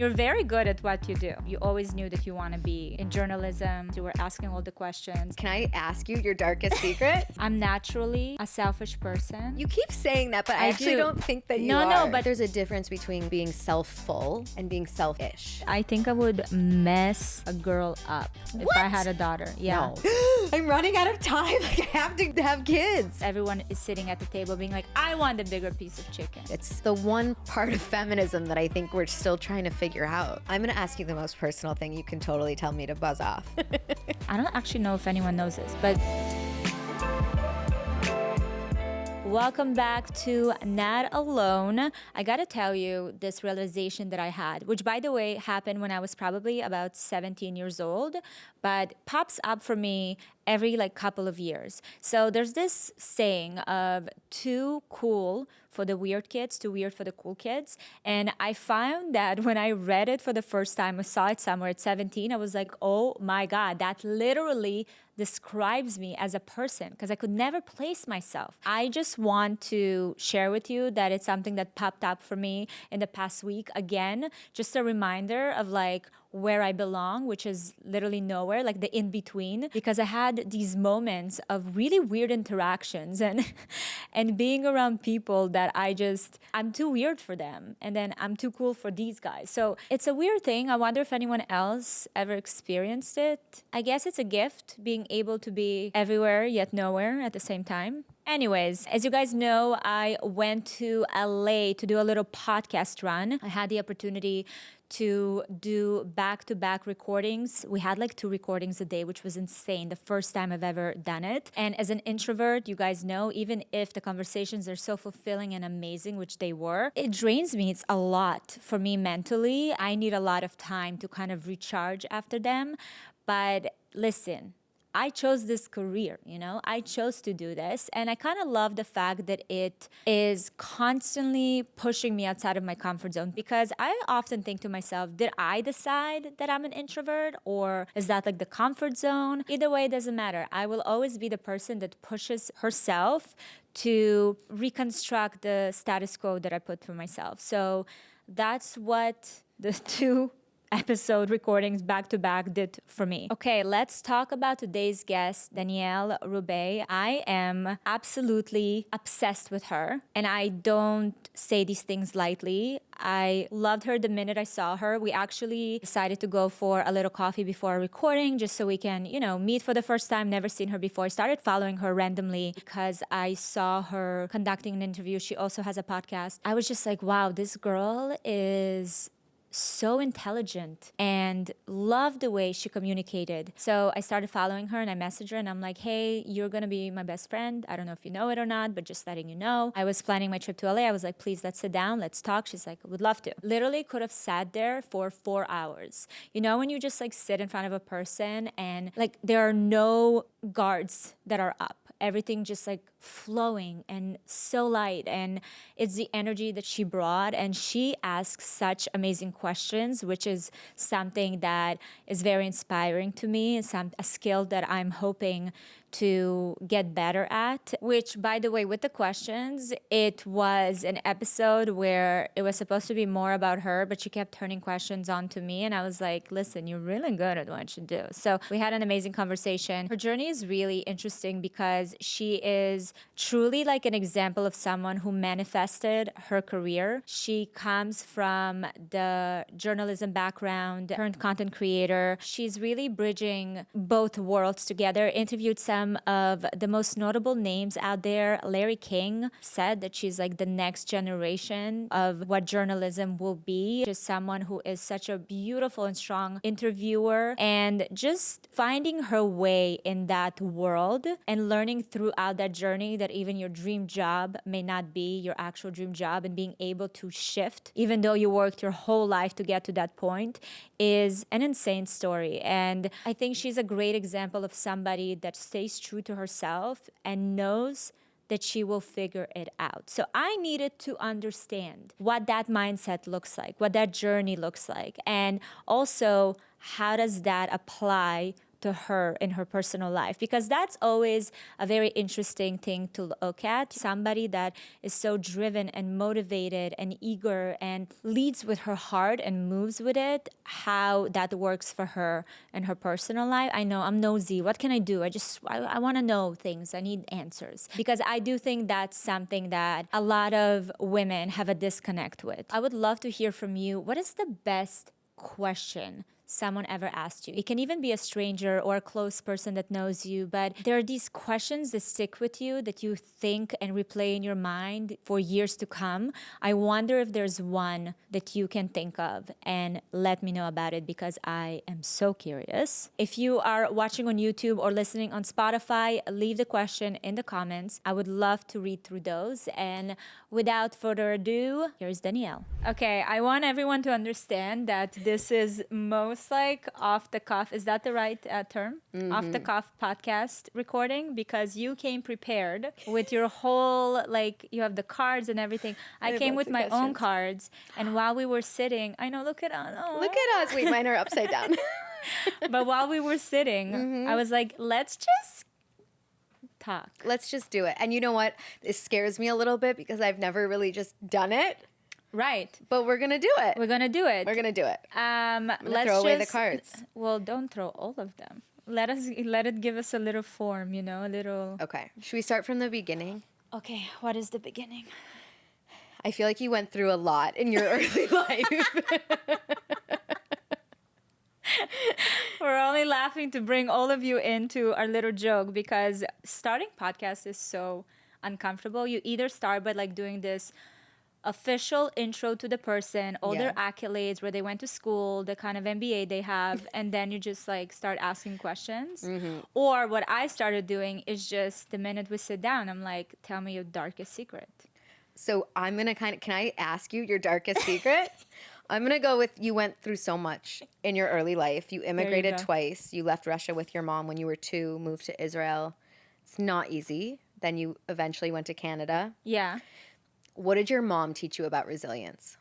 You're very good at what you do. You always knew that you want to be in journalism. You were asking all the questions. Can I ask you your darkest secret? I'm naturally a selfish person. You keep saying that, but I actually don't think that you are. No, but there's a difference between being self-full and being selfish. I think I would mess a girl up if I had a daughter. Yeah. No. I'm running out of time. Like, I have to have kids. Everyone is sitting at the table being like, I want the bigger piece of chicken. It's the one part of feminism that I think we're still trying to figure out. I'm going to ask you the most personal thing. You can totally tell me to buzz off. I don't actually know if anyone knows this, but welcome back to Not Alone. I gotta tell you this realization that I had, which by the way happened when I was probably about 17 years old, but pops up for me every couple of years. So there's this saying of too cool for the weird kids, too weird for the cool kids. And I found that when I read it for the first time, I saw it somewhere at 17, I was like, oh my God, that literally describes me as a person, because I could never place myself. I just want to share with you that it's something that popped up for me in the past week. Again, just a reminder of where I belong, which is literally nowhere, the in-between, because I had these moments of really weird interactions and being around people that I'm too weird for them, and then I'm too cool for these guys. So it's a weird thing. I wonder if anyone else ever experienced it. I guess it's a gift, being able to be everywhere yet nowhere at the same time. Anyways, as you guys know, I went to LA to do a little podcast run. I had the opportunity to do back-to-back recordings. We had 2 recordings a day, which was insane. The first time I've ever done it. And as an introvert, you guys know, even if the conversations are so fulfilling and amazing, which they were, it drains me. It's a lot for me mentally. I need a lot of time to kind of recharge after them. But listen, I chose this career, I chose to do this. And I kind of love the fact that it is constantly pushing me outside of my comfort zone, because I often think to myself, did I decide that I'm an introvert, or is that the comfort zone? Either way, it doesn't matter. I will always be the person that pushes herself to reconstruct the status quo that I put for myself. So that's what the 2 episode recordings back to back did for me. Okay, let's talk about today's guest, Danielle Robay. I am absolutely obsessed with her, and I don't say these things lightly. I loved her the minute I saw her. We actually decided to go for a little coffee before our recording, just so we can, meet for the first time. Never seen her before. I started following her randomly because I saw her conducting an interview. She also has a podcast. I was just like, wow, this girl is so intelligent, and loved the way she communicated. So I started following her, and I messaged her, and I'm like, hey, you're gonna be my best friend. I don't know if you know it or not, but just letting you know. I was planning my trip to LA. I was like, please, let's sit down, let's talk. She's like, would love to. Literally could have sat there for 4 hours. When you just sit in front of a person and there are no guards that are up. Everything just flowing and so light, and it's the energy that she brought, and she asks such amazing questions, which is something that is very inspiring to me, a skill that I'm hoping to get better at. Which, by the way, with the questions, it was an episode where it was supposed to be more about her, but she kept turning questions on to me, and I was like, listen, you're really good at what you do. So we had an amazing conversation. Her journey is really interesting because she is truly an example of someone who manifested her career. She comes from the journalism background, current content creator. She's really bridging both worlds together. Interviewed some of the most notable names out there. Larry King said that she's the next generation of what journalism will be. Just someone who is such a beautiful and strong interviewer, and just finding her way in that world and learning throughout that journey that even your dream job may not be your actual dream job, and being able to shift even though you worked your whole life to get to that point is an insane story. And I think she's a great example of somebody that stays true to herself and knows that she will figure it out. So I needed to understand what that mindset looks like, what that journey looks like, and also how does that apply to her in her personal life, because that's always a very interesting thing to look at. Somebody that is so driven and motivated and eager and leads with her heart and moves with it, how that works for her in her personal life. I know I'm nosy. What can I do? I want to know things. I need answers, because I do think that's something that a lot of women have a disconnect with. I would love to hear from you. What is the best question someone ever asked you? It can even be a stranger or a close person that knows you, but there are these questions that stick with you that you think and replay in your mind for years to come. I wonder if there's one that you can think of, and let me know about it, because I am so curious. If you are watching on YouTube or listening on Spotify, leave the question in the comments. I would love to read through those. And without further ado, here's Danielle. Okay, I want everyone to understand that this is most like off the cuff. Is that the right term? Mm-hmm. Off the cuff podcast recording, because you came prepared with your whole, like, you have the cards and everything. I came with my own cards, and while we were sitting, I know, look at us. Oh. Look at us. Wait, mine are upside down. But while we were sitting, I was like, let's just talk. Let's just do it. And you know what? This scares me a little bit because I've never really just done it. Right. But we're going to do it. We're going to do it. We're going to do it. Let's throw away the cards. Well, don't throw all of them. Let it give us a little form, you know, a little. Okay. Should we start from the beginning? Okay. What is the beginning? I feel like you went through a lot in your early life. We're only laughing to bring all of you into our little joke, because starting podcast is so uncomfortable. You either start by like doing this official intro to the person, all their accolades, where they went to school, the kind of MBA they have, and then you just like start asking questions. Mm-hmm. Or what I started doing is just the minute we sit down, I'm like, tell me your darkest secret. So I'm going to can I ask you your darkest secret? I'm going to go with, you went through so much in your early life. You immigrated twice. You left Russia with your mom when you were 2, moved to Israel. It's not easy. Then you eventually went to Canada. Yeah. What did your mom teach you about resilience?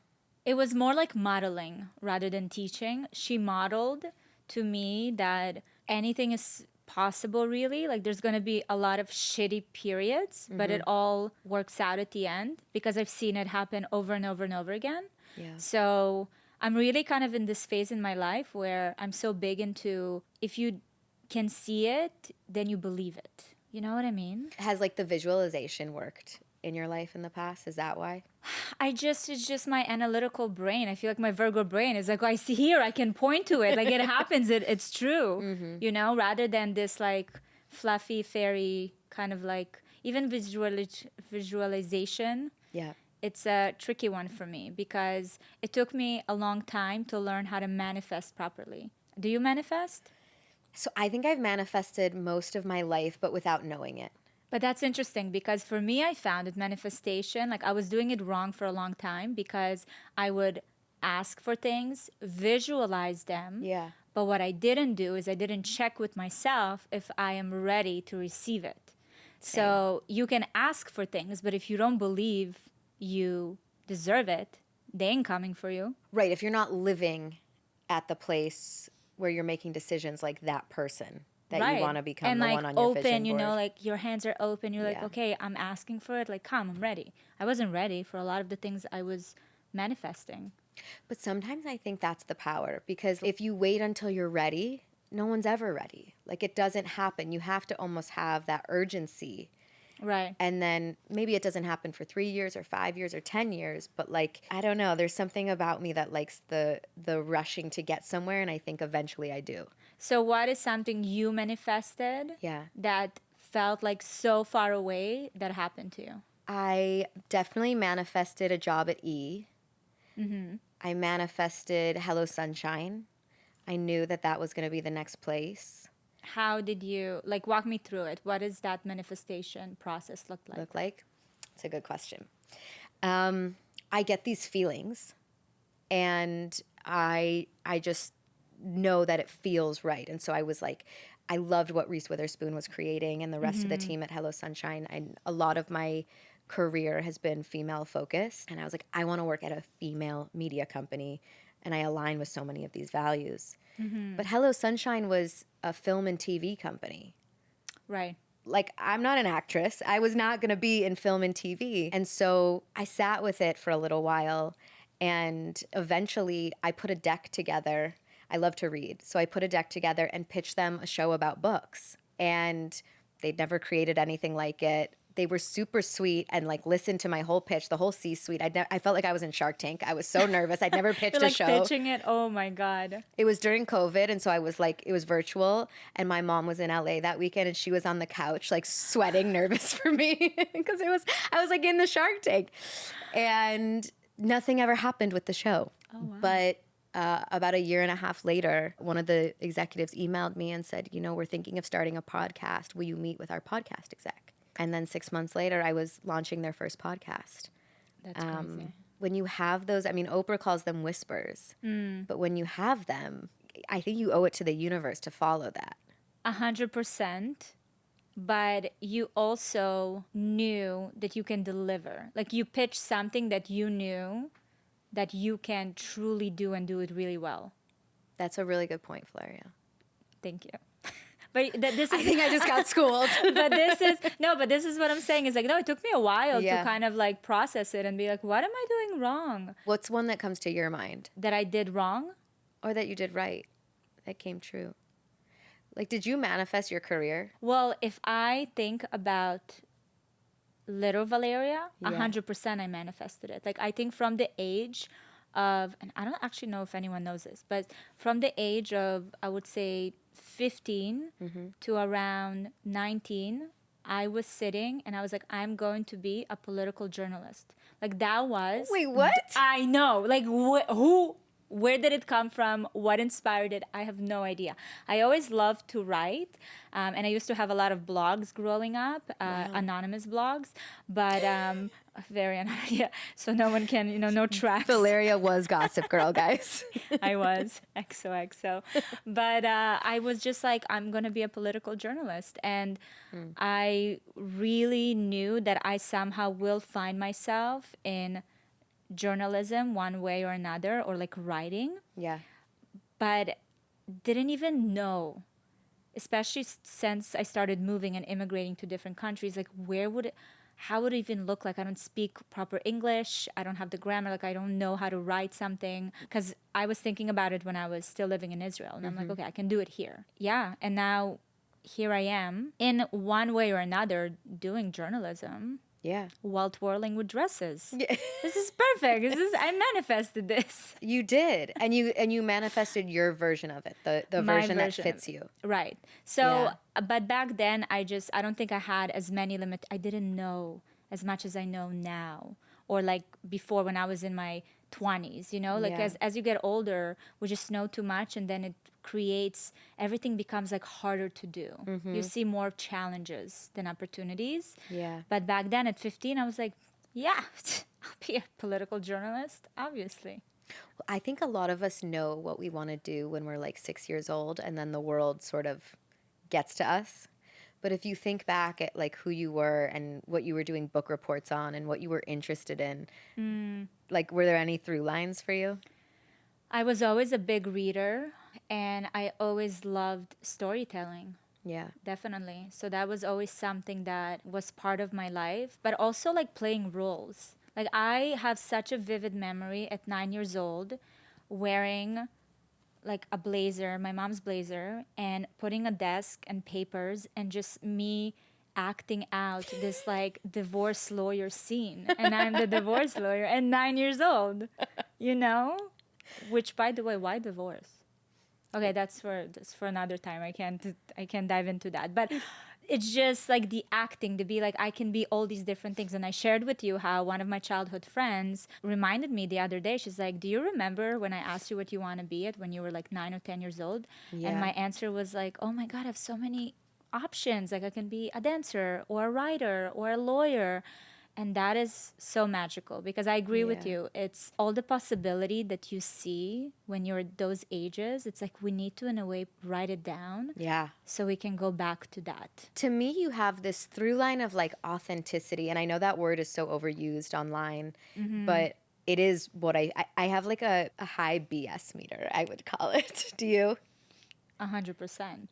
It was more like modeling rather than teaching. She modeled to me that anything is possible, really. Like, there's going to be a lot of shitty periods, but it all works out at the end, because I've seen it happen over and over and over again. Yeah. So I'm really kind of in this phase in my life where I'm so big into, if you can see it, then you believe it. You know what I mean? Has like the visualization worked in your life in the past? Is that why? It's just my analytical brain. I feel like my Virgo brain is like, I see here, I can point to it. Like, it happens, it's true, you know, rather than this like fluffy, fairy kind of like, even visualization. Yeah. It's a tricky one for me, because it took me a long time to learn how to manifest properly. Do you manifest? So I think I've manifested most of my life, but without knowing it. But that's interesting, because for me, I found that manifestation, like, I was doing it wrong for a long time, because I would ask for things, visualize them. Yeah. But what I didn't do is I didn't check with myself if I am ready to receive it. Same. So you can ask for things, but if you don't believe you deserve it, they ain't coming for you. Right. If you're not living at the place where you're making decisions like that person that you want to become, and the one on your vision board. And like open, you know, like your hands are open. You're like, okay, I'm asking for it. Like, come, I'm ready. I wasn't ready for a lot of the things I was manifesting. But sometimes I think that's the power, because if you wait until you're ready, no one's ever ready. Like, it doesn't happen. You have to almost have that urgency. Right. And then maybe it doesn't happen for 3 years or 5 years or 10 years, but like, I don't know, there's something about me that likes the rushing to get somewhere, and I think eventually I do. So what is something you manifested that felt like so far away that happened to you? I definitely manifested a job at E. Mm-hmm. I manifested Hello Sunshine. I knew that was going to be the next place. How did you, like, walk me through it? What does that manifestation process look like? It's a good question. I get these feelings, and I just know that it feels right. And so I was like, I loved what Reese Witherspoon was creating, and the rest of the team at Hello Sunshine. A lot of my career has been female focused, and I was like, I want to work at a female media company and I align with so many of these values. But Hello Sunshine was a film and TV company. Right. Like, I'm not an actress. I was not going to be in film and TV. And so I sat with it for a little while, and eventually I put a deck together. I love to read. So I put a deck together and pitched them a show about books. And they'd never created anything like it. They were super sweet and like listened to my whole pitch, the whole C-suite. I felt like I was in Shark Tank. I was so nervous. I'd never pitched a show. Pitching it. Oh my God. It was during COVID, and so I was like, it was virtual, and my mom was in LA that weekend, and she was on the couch like sweating, nervous for me because I was like in the Shark Tank, and nothing ever happened with the show. Oh, wow. But about a year and a half later, one of the executives emailed me and said, we're thinking of starting a podcast. Will you meet with our podcast exec? And then 6 months later, I was launching their first podcast. That's crazy. When you have those, Oprah calls them whispers. But when you have them, I think you owe it to the universe to follow that. 100%. But you also knew that you can deliver. Like, you pitched something that you knew that you can truly do and do it really well. That's a really good point, Valeria. Thank you. But this is, I think I just got schooled. but this is what I'm saying is like, no, it took me a while to kind of like process it and be like, what am I doing wrong? What's one that comes to your mind? That I did wrong? Or that you did right? That came true? Like, did you manifest your career? Well, if I think about little Valeria, 100% I manifested it. Like, I think from the age of, and I don't actually know if anyone knows this, but from the age of, I would say 15 to around 19, I was sitting and I was like, I'm going to be a political journalist. Like, that was... Wait, what? I know. Like, where did it come from? What inspired it? I have no idea. I always loved to write, and I used to have a lot of blogs growing up, anonymous blogs, but very anonymous. Yeah, so no one can, no tracks. Valeria was Gossip Girl, guys. I was XOXO, but I was just like, I'm gonna be a political journalist, and I really knew that I somehow will find myself in journalism one way or another, or like writing. Yeah. But didn't even know, especially since I started moving and immigrating to different countries, like how would it even look like? I don't speak proper English. I don't have the grammar. Like, I don't know how to write something, because I was thinking about it when I was still living in Israel, and I'm like, okay, I can do it here. Yeah. And now here I am in one way or another doing journalism. Yeah. While twirling with dresses. Yeah. This is perfect. I manifested this. You did. And you manifested your version of it, the version that fits you. Right. So, but back then I don't think I had as many I didn't know as much as I know now, or like before when I was in my 20s, like as you get older, we just know too much, and then it creates, everything becomes like harder to do. You see more challenges than opportunities. Yeah. But back then at 15, I was like, yeah, I'll be a political journalist, obviously. Well, I think a lot of us know what we want to do when we're like 6 years old, and then the world sort of gets to us. But if you think back at like who you were and what you were doing book reports on and what you were interested in, like, were there any through lines for you? I was always a big reader, and I always loved storytelling. Yeah. Definitely. So that was always something that was part of my life, but also like playing roles. Like, I have such a vivid memory at 9 years old wearing like a blazer, my mom's blazer, and putting a desk and papers, and just me acting out this like divorce lawyer scene. And I'm the divorce lawyer at 9 years old, Which, by the way, why divorce? Okay, that's for another time. I can't dive into that. But it's just like the acting, to be like, I can be all these different things. And I shared with you how one of my childhood friends reminded me the other day. She's like, do you remember when I asked you what you want to be when you were like 9 or 10 years old? Yeah. And my answer was like, oh my God, I have so many options. Like, I can be a dancer or a writer or a lawyer. And that is so magical, because I agree with you. It's all the possibility that you see when you're those ages. It's like, we need to, in a way, write it down. Yeah. So we can go back to that. To me, you have this through line of like authenticity. And I know that word is so overused online, but it is what I have like a high BS meter, I would call it. Do you? 100%.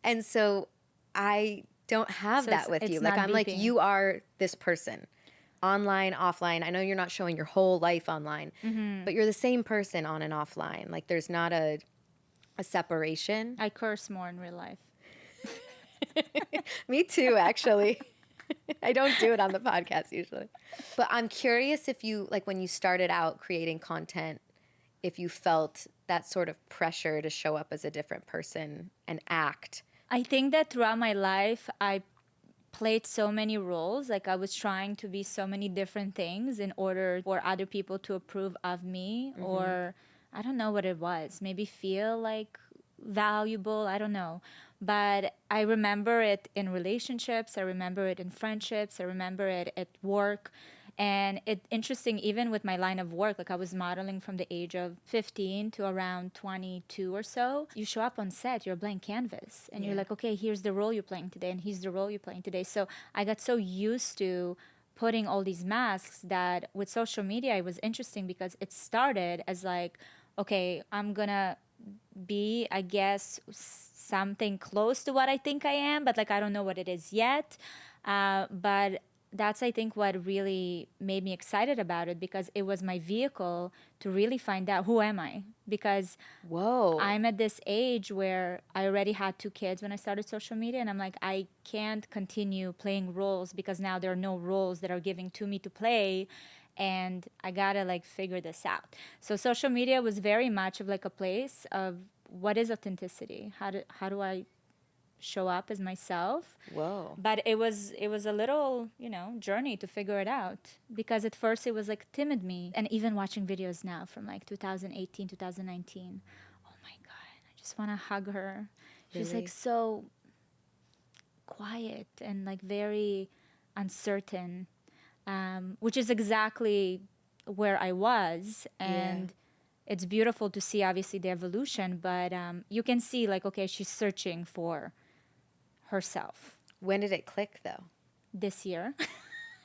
And so I don't have that with you. Like I'm beeping. Like, you are this person. Online, offline. I know you're not showing your whole life online, but you're the same person on and offline. Like there's not a separation. I curse more in real life. Me too, actually. I don't do it on the podcast usually. But I'm curious if you, like when you started out creating content, if you felt that sort of pressure to show up as a different person and act. I think that throughout my life, I played so many roles. Like I was trying to be so many different things in order for other people to approve of me, or I don't know what it was. Maybe feel like valuable. I don't know. But I remember it in relationships. I remember it in friendships. I remember it at work. And it's interesting, even with my line of work, like I was modeling from the age of 15 to around 22 or so. You show up on set, you're a blank canvas. And you're like, okay, here's the role you're playing today, and here's the role you're playing today. So I got so used to putting all these masks that with social media, it was interesting because it started as like, okay, I'm going to be, I guess, something close to what I think I am, but like I don't know what it is yet. But that's, I think, what really made me excited about it, because it was my vehicle to really find out who am I. Because I'm at this age where I already had 2 kids when I started social media, and I'm like, I can't continue playing roles because now there are no roles that are given to me to play, and I gotta like figure this out. So social media was very much of like a place of what is authenticity? How do I show up as myself? But it was a little, journey to figure it out, because at first it was like timid me. And even watching videos now from like 2018, 2019, oh my god, I just want to hug her. She's like so quiet and like very uncertain, which is exactly where I was. And it's beautiful to see, obviously, the evolution, but you can see like, okay, she's searching for herself. When did it click though? This year.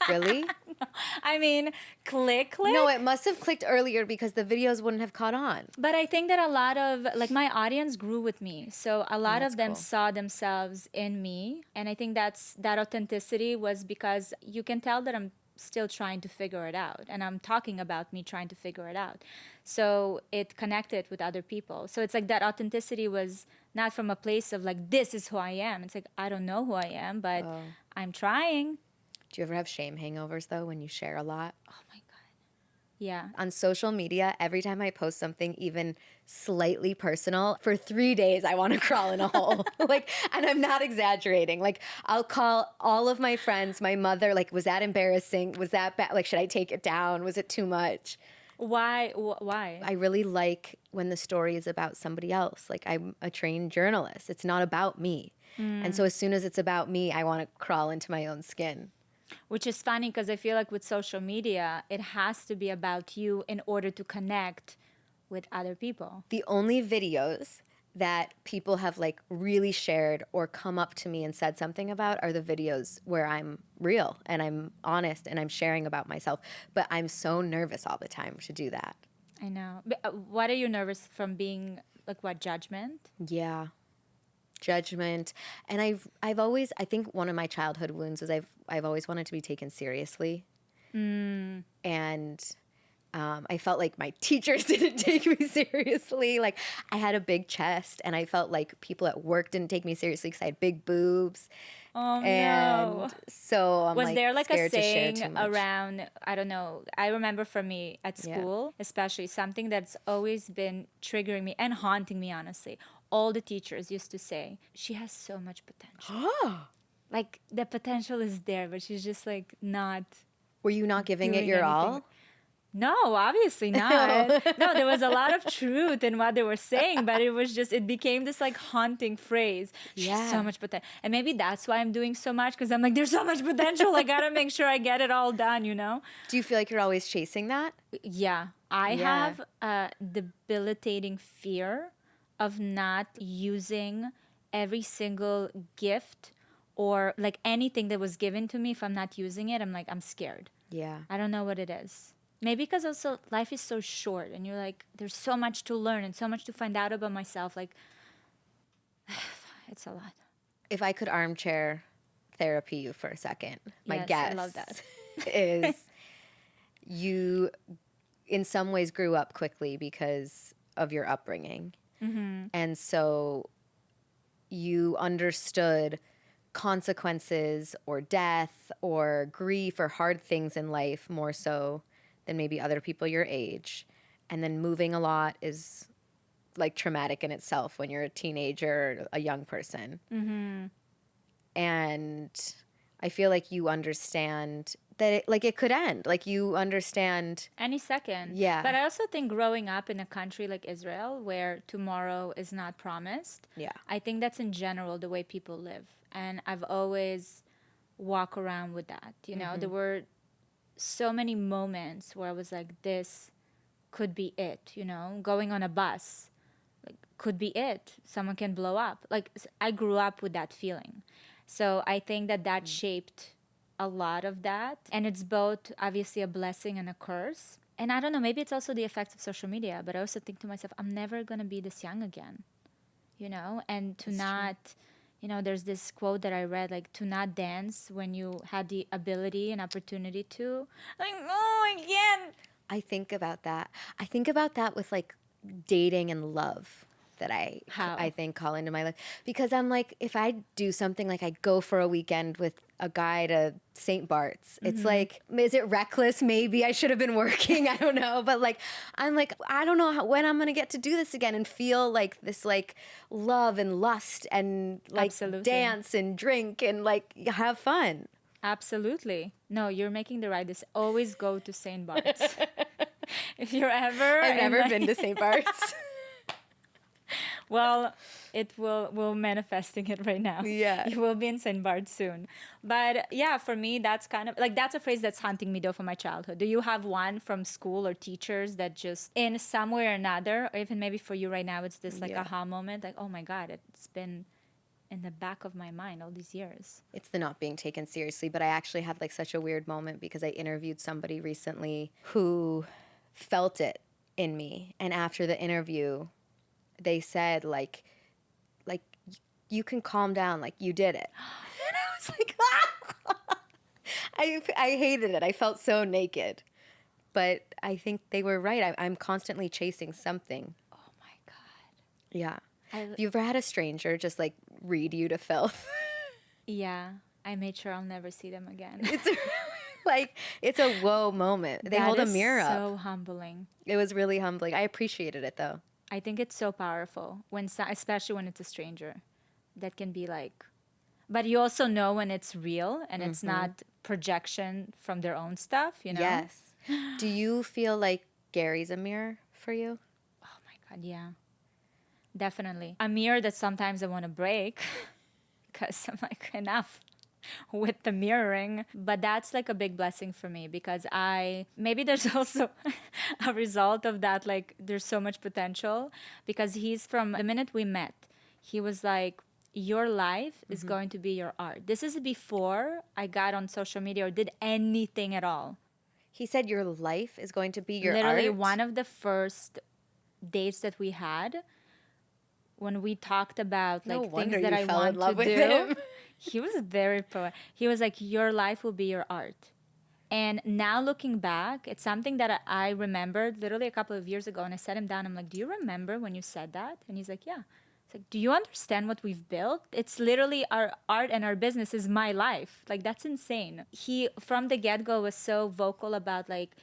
Really? No, I mean, click. No, it must have clicked earlier because the videos wouldn't have caught on. But I think that a lot of, like, my audience grew with me. So a lot of them saw themselves in me. And I think that authenticity was because you can tell that I'm still trying to figure it out. And I'm talking about me trying to figure it out. So it connected with other people. So it's like that authenticity was not from a place of like, this is who I am. It's like, I don't know who I am, but I'm trying. Do you ever have shame hangovers though when you share a lot? Oh my God. Yeah. On social media, every time I post something even slightly personal, for 3 days I want to crawl in a hole. Like, and I'm not exaggerating. Like, I'll call all of my friends, my mother, like, was that embarrassing? Was that bad? Like, should I take it down? Was it too much? Why? Why? I really like when the story is about somebody else. Like, I'm a trained journalist. It's not about me. And so as soon as it's about me, I want to crawl into my own skin. Which is funny because I feel like with social media, it has to be about you in order to connect with other people. The only videos that people have like really shared or come up to me and said something about are the videos where I'm real and I'm honest and I'm sharing about myself. But I'm so nervous all the time to do that. I know. But, what are you nervous from being, like, what, judgment? Yeah. Judgment. And I've always, I think one of my childhood wounds is I've always wanted to be taken seriously. And I felt like my teachers didn't take me seriously. Like, I had a big chest and I felt like people at work didn't take me seriously because I had big boobs. Oh, and no. So I'm Was there like a saying around, I don't know, I remember for me at school, especially something that's always been triggering me and haunting me, honestly. All the teachers used to say, she has so much potential. Like, the potential is there, but she's just like not. Were you not giving it your all? No, obviously not. No, there was a lot of truth in what they were saying, but it became this like haunting phrase. She has so much potential. And maybe that's why I'm doing so much, because I'm like, there's so much potential. I gotta make sure I get it all done, you know? Do you feel like you're always chasing that? Yeah. I have a debilitating fear of not using every single gift or like anything that was given to me. If I'm not using it, I'm like, I'm scared. Yeah. I don't know what it is. Maybe because also life is so short and you're like, there's so much to learn and so much to find out about myself. Like, it's a lot. If I could armchair therapy you for a second, my guess I love that. is you in some ways grew up quickly because of your upbringing. Mm-hmm. And so you understood consequences or death or grief or hard things in life more so than maybe other people your age. And then moving a lot is like traumatic in itself when you're a teenager or a young person. Mm-hmm. And I feel like you understand that it could end. Like you understand any second. Yeah. But I also think growing up in a country like Israel where tomorrow is not promised. Yeah. I think that's in general the way people live. And I've always walked around with that. You know, there were so many moments where I was like, this could be it, you know, going on a bus, like, could be it. Someone can blow up. Like, I grew up with that feeling. So I think that shaped a lot of that. And it's both obviously a blessing and a curse. And I don't know, maybe it's also the effects of social media, but I also think to myself, I'm never going to be this young again, you know, and to not, you know, there's this quote that I read, like, to not dance when you had the ability and opportunity to, like, oh, I can't. I think about that. I think about that with like dating and love that I think call into my life. Because I'm like, if I do something like I go for a weekend with a guy to St. Bart's, it's like, is it reckless? Maybe I should have been working. I don't know. But like, I'm like, I don't know when I'm going to get to do this again and feel like this like love and lust and like Absolutely. Dance and drink and like have fun. Absolutely. No, you're making the right decision. Always go to St. Bart's. If you're ever... I've never been to St. Bart's. Well, we're manifesting it right now. Yeah. You will be in St. Bart's soon. But yeah, for me, that's kind of... Like, that's a phrase that's haunting me, though, from my childhood. Do you have one from school or teachers that just, in some way or another, or even maybe for you right now, it's this, like, aha moment? Like, oh, my God, it's been... in the back of my mind all these years. It's the not being taken seriously, but I actually had like such a weird moment because I interviewed somebody recently who felt it in me. And after the interview, they said like you can calm down, like you did it. And I was like, ah! I hated it. I felt so naked. But I think they were right. I'm constantly chasing something. Oh my God. Yeah. Have you ever had a stranger just like read you to filth? Yeah, I made sure I'll never see them again. It's like, it's a whoa moment. They hold a mirror up. So humbling. It was really humbling. I appreciated it though. I think it's so powerful especially when it's a stranger. That can be like, but you also know when it's real and it's not projection from their own stuff, you know? Yes. Do you feel like Gary's a mirror for you? Oh my God, yeah. Definitely. A mirror that sometimes I want to break because I'm like, enough with the mirroring. But that's like a big blessing for me because maybe there's also a result of that. Like there's so much potential because he's from the minute we met, he was like, your life is going to be your art. This is before I got on social media or did anything at all. He said your life is going to be your art? Literally one of the first dates that we had, when we talked about like things that I want to do, he was very he was like, your life will be your art. And now looking back, it's something that I remembered literally a couple of years ago. And I sat him down. I'm like, do you remember when you said that? And he's like, yeah. It's like, do you understand what we've built? It's literally our art and our business is my life. Like, that's insane. He, from the get-go, was so vocal about like,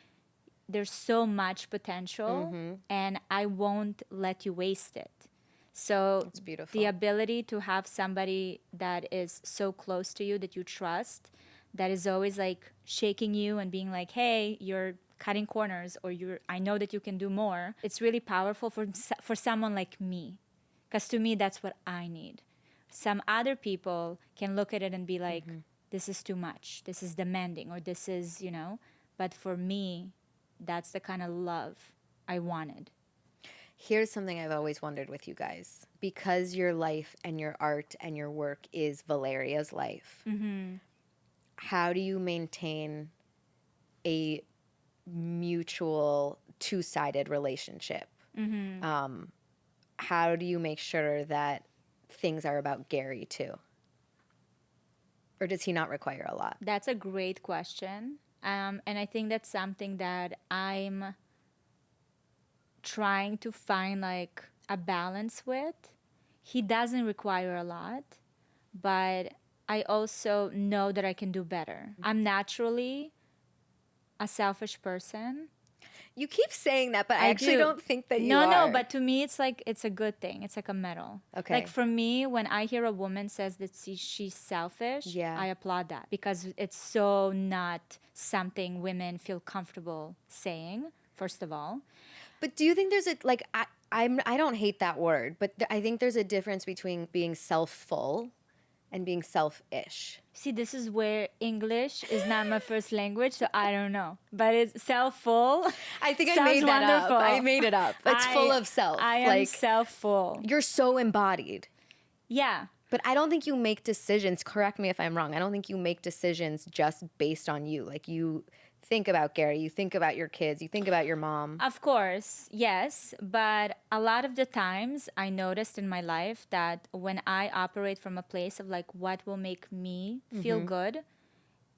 there's so much potential and I won't let you waste it. So it's beautiful. The ability to have somebody that is so close to you that you trust, that is always like shaking you and being like, hey, you're cutting corners or I know that you can do more. It's really powerful for someone like me. Because to me, that's what I need. Some other people can look at it and be like, this is too much. This is demanding or this is, you know. But for me, that's the kind of love I wanted. Here's something I've always wondered with you guys. Because your life and your art and your work is Valeria's life, how do you maintain a mutual two-sided relationship. How do you make sure that things are about Gary too? Or does he not require a lot? That's a great question. And I think that's something that I'm trying to find like a balance with. He doesn't require a lot, but I also know that I can do better. I'm naturally a selfish person. You keep saying that, but I actually don't think that you are. No, but to me, it's like, it's a good thing. It's like a medal. Okay. Like for me, when I hear a woman says that she's selfish, I applaud that because it's so not something women feel comfortable saying, first of all. But do you think there's I don't hate that word, but I think there's a difference between being self-full and being selfish. See, this is where English is not my first language, so I don't know. But it's self-full. I think I made that up. I made it up. It's full of self. I am self-full. You're so embodied. Yeah. But I don't think you make decisions. Correct me if I'm wrong. I don't think you make decisions just based on you. Like you think about Gary, you think about your kids, you think about your mom. Of course, yes. But a lot of the times I noticed in my life that when I operate from a place of like what will make me feel good,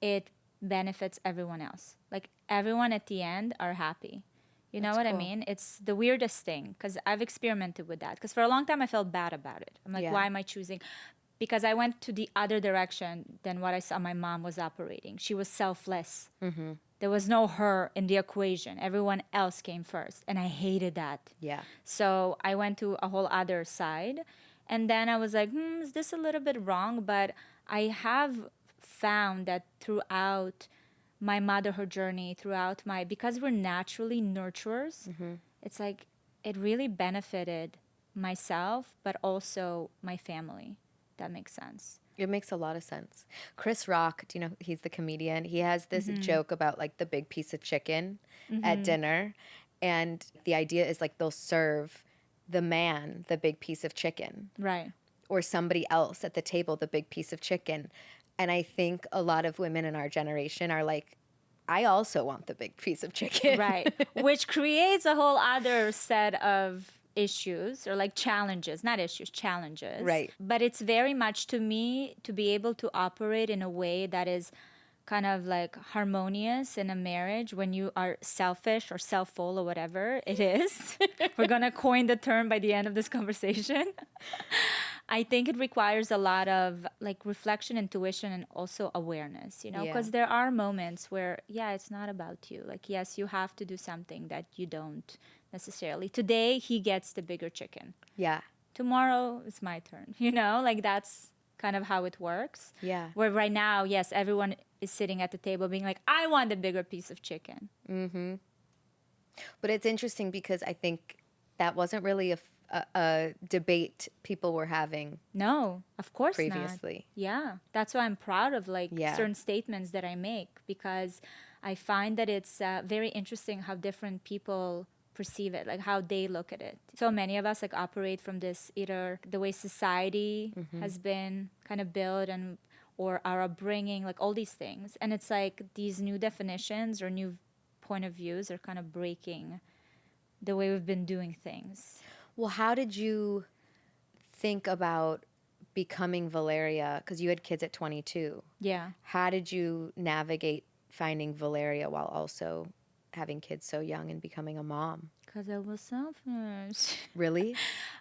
it benefits everyone else. Like everyone at the end are happy. You know what I mean? It's the weirdest thing because I've experimented with that. Because for a long time I felt bad about it. I'm like, why am I choosing? Because I went to the other direction than what I saw my mom was operating. She was selfless. There was no her in the equation. Everyone else came first. And I hated that. Yeah. So I went to a whole other side. And then I was like, is this a little bit wrong? But I have found that throughout my motherhood journey, because we're naturally nurturers, it's like it really benefited myself, but also my family. That makes sense. It makes a lot of sense. Chris Rock, do you know, he's the comedian. He has this joke about like the big piece of chicken at dinner. And the idea is like they'll serve the man the big piece of chicken. Right. Or somebody else at the table the big piece of chicken. And I think a lot of women in our generation are like, I also want the big piece of chicken. Right. Which creates a whole other set of issues or like challenges, not issues, challenges. Right. But it's very much to me to be able to operate in a way that is kind of like harmonious in a marriage when you are selfish or self-full or whatever it is. We're going to coin the term by the end of this conversation. I think it requires a lot of like reflection, intuition, and also awareness, you know, because there are moments where, it's not about you. Like, yes, you have to do something that you don't necessarily. Today, he gets the bigger chicken. Yeah. Tomorrow, it's my turn. You know, like that's kind of how it works. Yeah. Where right now, yes, everyone is sitting at the table being like, I want the bigger piece of chicken. Mm-hmm. But it's interesting because I think that wasn't really a debate people were having. No, of course previously. Not. Yeah. That's why I'm proud of like certain statements that I make because I find that it's very interesting how different people perceive it, like how they look at it. So many of us like operate from this either the way society has been kind of built and or our upbringing, like all these things. And it's like these new definitions or new point of views are kind of breaking the way we've been doing things. Well, how did you think about becoming Valeria? Because you had kids at 22. Yeah. How did you navigate finding Valeria while also having kids so young and becoming a mom? Because I was selfish. Really?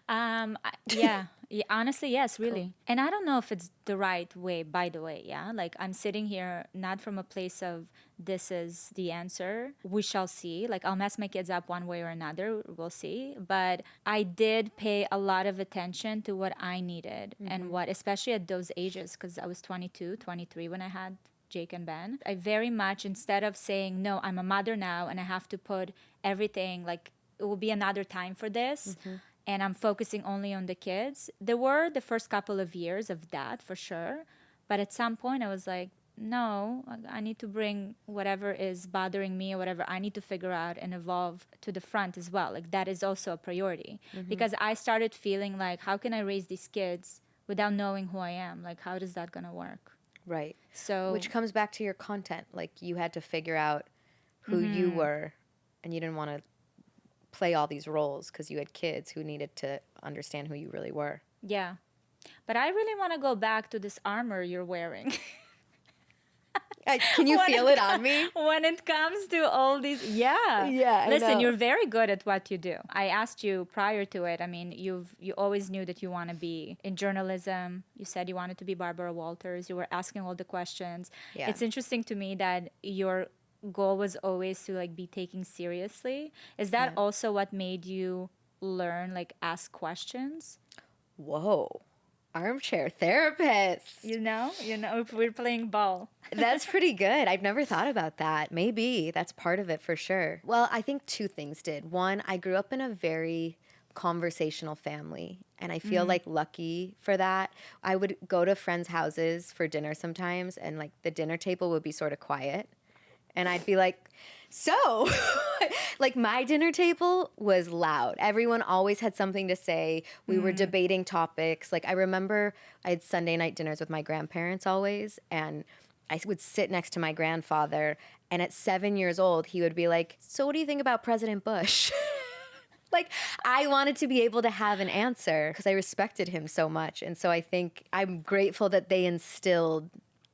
Yeah. Honestly, yes, really. Cool. And I don't know if it's the right way, by the way, yeah? Like, I'm sitting here not from a place of this is the answer. We shall see. Like, I'll mess my kids up one way or another. We'll see. But I did pay a lot of attention to what I needed and what, especially at those ages, because I was 22, 23 when I had Jake and Ben. I very much, instead of saying, no, I'm a mother now and I have to put everything, like, it will be another time for this. And I'm focusing only on the kids. There were the first couple of years of that, for sure. But at some point, I was like, no, I need to bring whatever is bothering me or whatever I need to figure out and evolve to the front as well. Like, that is also a priority. Because I started feeling like, how can I raise these kids without knowing who I am? Like, how is that going to work? Right. So, which comes back to your content. Like, you had to figure out who you were, and you didn't want to play all these roles because you had kids who needed to understand who you really were. Yeah. But I really want to go back to this armor you're wearing. Can you feel it on me? When it comes to all these, yeah. Yeah, listen, you're very good at what you do. I asked you prior to it. I mean, you always knew that you want to be in journalism. You said you wanted to be Barbara Walters. You were asking all the questions. Yeah. It's interesting to me that your goal was always to like be taken seriously. Is that also what made you learn, like ask questions? Whoa. Armchair therapist. You know, we're playing ball. That's pretty good. I've never thought about that. Maybe that's part of it for sure. Well, I think two things did. One, I grew up in a very conversational family, and I feel like lucky for that. I would go to friends' houses for dinner sometimes, and like the dinner table would be sort of quiet. And I'd be like, so, like my dinner table was loud. Everyone always had something to say. We were debating topics. Like I remember I had Sunday night dinners with my grandparents always, and I would sit next to my grandfather, and at 7 years old, he would be like, so what do you think about President Bush? Like I wanted to be able to have an answer because I respected him so much. And so I think I'm grateful that they instilled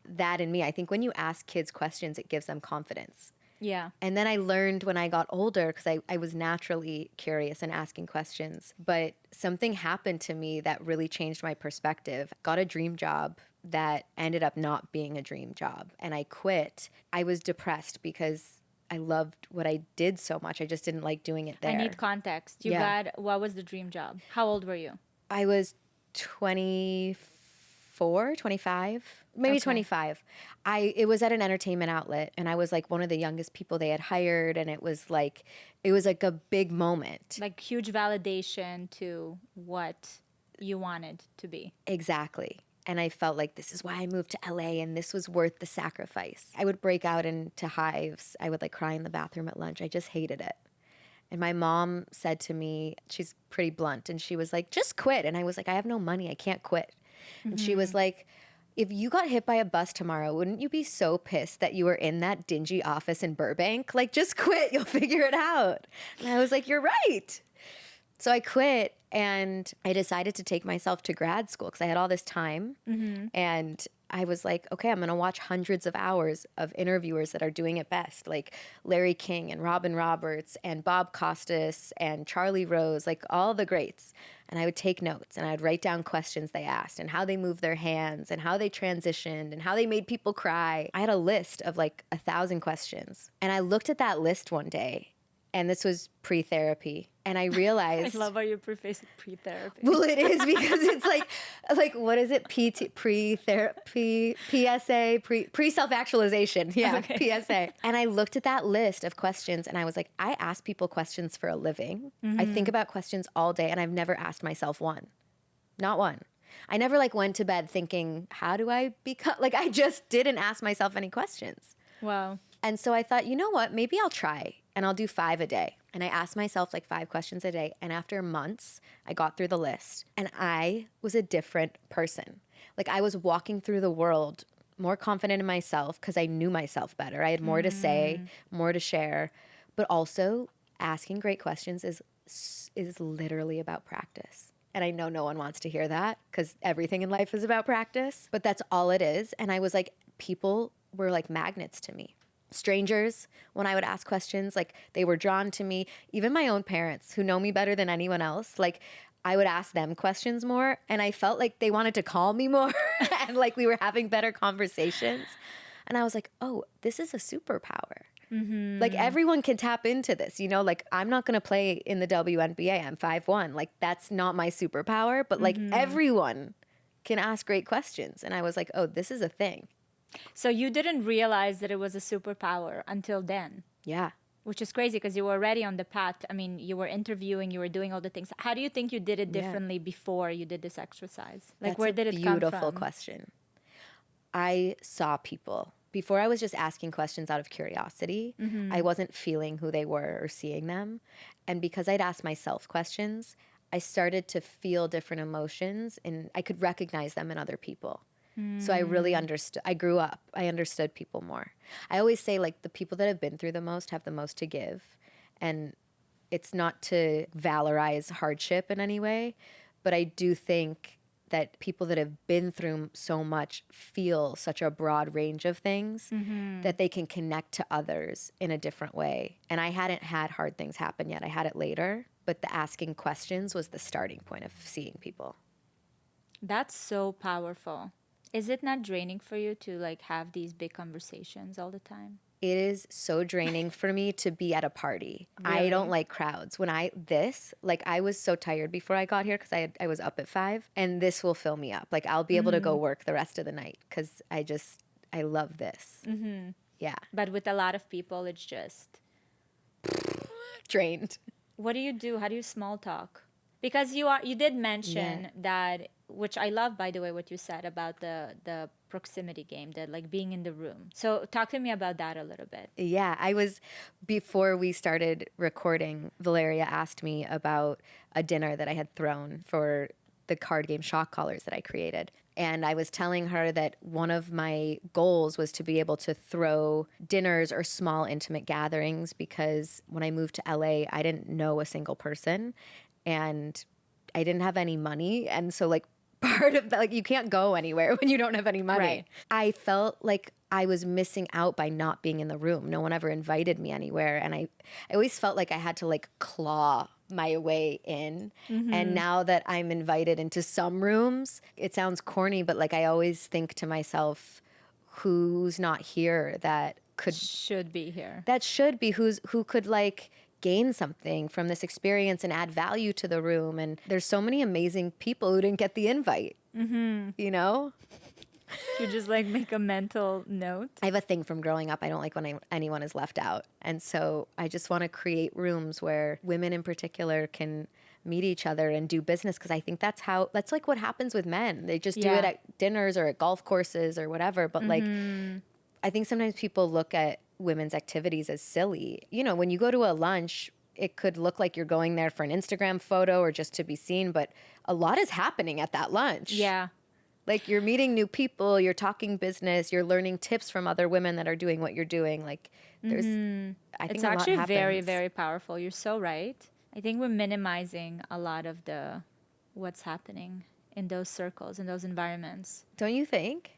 that in me. I think when you ask kids questions, it gives them confidence. Yeah. And then I learned when I got older, because I was naturally curious and asking questions, but something happened to me that really changed my perspective. Got a dream job that ended up not being a dream job, and I quit. I was depressed because I loved what I did so much. I just didn't like doing it there. I need context. What was the dream job? How old were you? I was 24, 25, maybe 25. It was at an entertainment outlet, and I was like one of the youngest people they had hired, and it was like a big moment. Like huge validation to what you wanted to be. Exactly. And I felt like this is why I moved to LA, and this was worth the sacrifice. I would break out into hives. I would like cry in the bathroom at lunch. I just hated it. And my mom said to me, she's pretty blunt, and she was like, just quit. And I was like, I have no money. I can't quit. And she was like, if you got hit by a bus tomorrow, wouldn't you be so pissed that you were in that dingy office in Burbank? Like, just quit. You'll figure it out. And I was like, you're right. So I quit, and I decided to take myself to grad school because I had all this time. And I was like, okay, I'm going to watch hundreds of hours of interviewers that are doing it best, like Larry King and Robin Roberts and Bob Costas and Charlie Rose, like all the greats. And I would take notes, and I'd write down questions they asked and how they moved their hands and how they transitioned and how they made people cry. I had a list of like 1,000 questions. And I looked at that list one day, and this was pre-therapy. And I realized... I love how you preface it pre-therapy. Well, it is, because it's like what is it? Pre-therapy, PSA, pre-self-actualization. Yeah, okay. PSA. And I looked at that list of questions, and I was like, I ask people questions for a living. I think about questions all day, and I've never asked myself one. Not one. I never like went to bed thinking, how do I become... Like, I just didn't ask myself any questions. Wow. And so I thought, you know what? Maybe I'll try, and I'll do 5 a day. And I asked myself like 5 questions a day. And after months, I got through the list, and I was a different person. Like I was walking through the world more confident in myself because I knew myself better. I had more to say, more to share, but also asking great questions is literally about practice. And I know no one wants to hear that because everything in life is about practice, but that's all it is. And I was like, people were like magnets to me. Strangers, when I would ask questions, like they were drawn to me. Even my own parents, who know me better than anyone else, like I would ask them questions more, and I felt like they wanted to call me more and like we were having better conversations. And I was like, oh, this is a superpower. Like everyone can tap into this, you know, like I'm not going to play in the WNBA. I'm 5'1". Like that's not my superpower, but like everyone can ask great questions. And I was like, oh, this is a thing. So you didn't realize that it was a superpower until then. Yeah. Which is crazy because you were already on the path. I mean, you were interviewing, you were doing all the things. How do you think you did it differently before you did this exercise? Like, That's where did it come from? Beautiful question. I saw people. Before I was just asking questions out of curiosity. I wasn't feeling who they were or seeing them. And because I'd ask myself questions, I started to feel different emotions, and I could recognize them in other people. So I really understood. I grew up. I understood people more. I always say, like, the people that have been through the most have the most to give. And it's not to valorize hardship in any way, but I do think that people that have been through so much feel such a broad range of things that they can connect to others in a different way. And I hadn't had hard things happen yet. I had it later, but the asking questions was the starting point of seeing people. That's so powerful. Is it not draining for you to like have these big conversations all the time? It is so draining for me to be at a party. Really? I don't like crowds. I was so tired before I got here because I was up at 5, and this will fill me up. Like, I'll be able to go work the rest of the night because I love this. Yeah. But with a lot of people, it's just drained. What do you do? How do you small talk? Because you did mention that, which I love, by the way, what you said about the proximity game, that like being in the room. So talk to me about that a little bit. Yeah, before we started recording, Valeria asked me about a dinner that I had thrown for the card game Shock Collars that I created. And I was telling her that one of my goals was to be able to throw dinners or small intimate gatherings, because when I moved to LA, I didn't know a single person and I didn't have any money. And so like part of that, like, you can't go anywhere when you don't have any money. Right. I felt like I was missing out by not being in the room. No one ever invited me anywhere. And I always felt like I had to like claw my way in. And now that I'm invited into some rooms, it sounds corny, but like I always think to myself, who's not here that should be here? That should be who could like gain something from this experience and add value to the room. And there's so many amazing people who didn't get the invite, you know? You just like make a mental note. I have a thing from growing up. I don't like when anyone is left out. And so I just want to create rooms where women in particular can meet each other and do business, because I think that's like what happens with men. They just do it at dinners or at golf courses or whatever. But like, I think sometimes people look at women's activities as silly. You know, when you go to a lunch, it could look like you're going there for an Instagram photo or just to be seen, but a lot is happening at that lunch. Yeah. Like, you're meeting new people, you're talking business, you're learning tips from other women that are doing what you're doing. Like, I think it's a lot actually happens. very, very powerful. You're so right. I think we're minimizing a lot of what's happening in those circles, in those environments. Don't you think?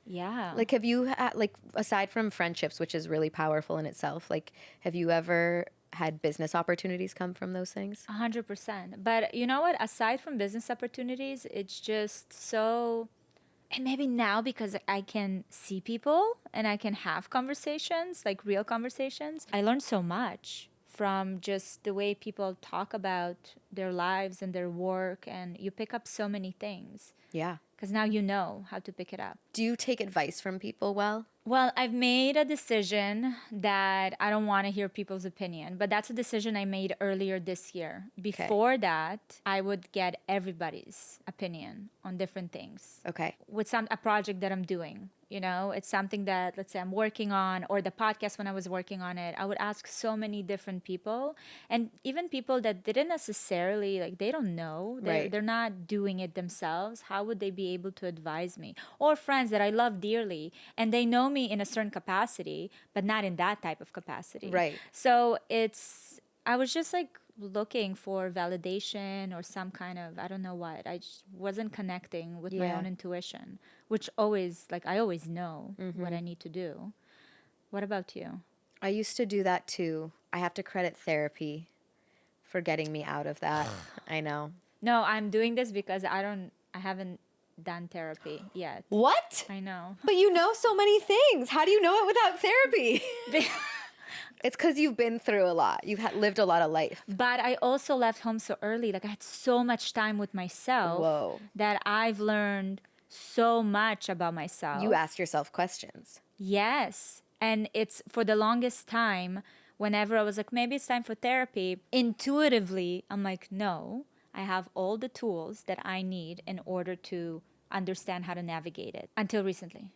Yeah. Like, have you had, like, aside from friendships, which is really powerful in itself, like, have you ever had business opportunities come from those things? 100%. But you know what? Aside from business opportunities, it's just so, and maybe now because I can see people and I can have conversations, like real conversations, I learned so much from just the way people talk about their lives and their work, and you pick up so many things. Yeah. Because now you know how to pick it up. Do you take advice from people well? Well, I've made a decision that I don't want to hear people's opinion, but that's a decision I made earlier this year. Before that, I would get everybody's opinion on different things. Okay. With a project that I'm doing. You know, it's something that, let's say, I'm working on, or the podcast when I was working on it, I would ask so many different people, and even people that didn't necessarily, like, they don't know, they're not doing it themselves. How would they be able to advise me? Or friends that I love dearly, and they know me in a certain capacity, but not in that type of capacity. Right. So I was just like looking for validation or some kind of, I don't know what. I just wasn't connecting with my own intuition, which I always know what I need to do. What about you? I used to do that too. I have to credit therapy for getting me out of that. I know. No, I'm doing this because I haven't done therapy yet. What? I know. But you know so many things. How do you know it without therapy? It's because you've been through a lot. You've lived a lot of life. But I also left home so early. Like, I had so much time with myself that I've learned so much about myself. You ask yourself questions. Yes. And it's for the longest time, whenever I was like, maybe it's time for therapy, intuitively, I'm like, no, I have all the tools that I need in order to understand how to navigate it. Until recently.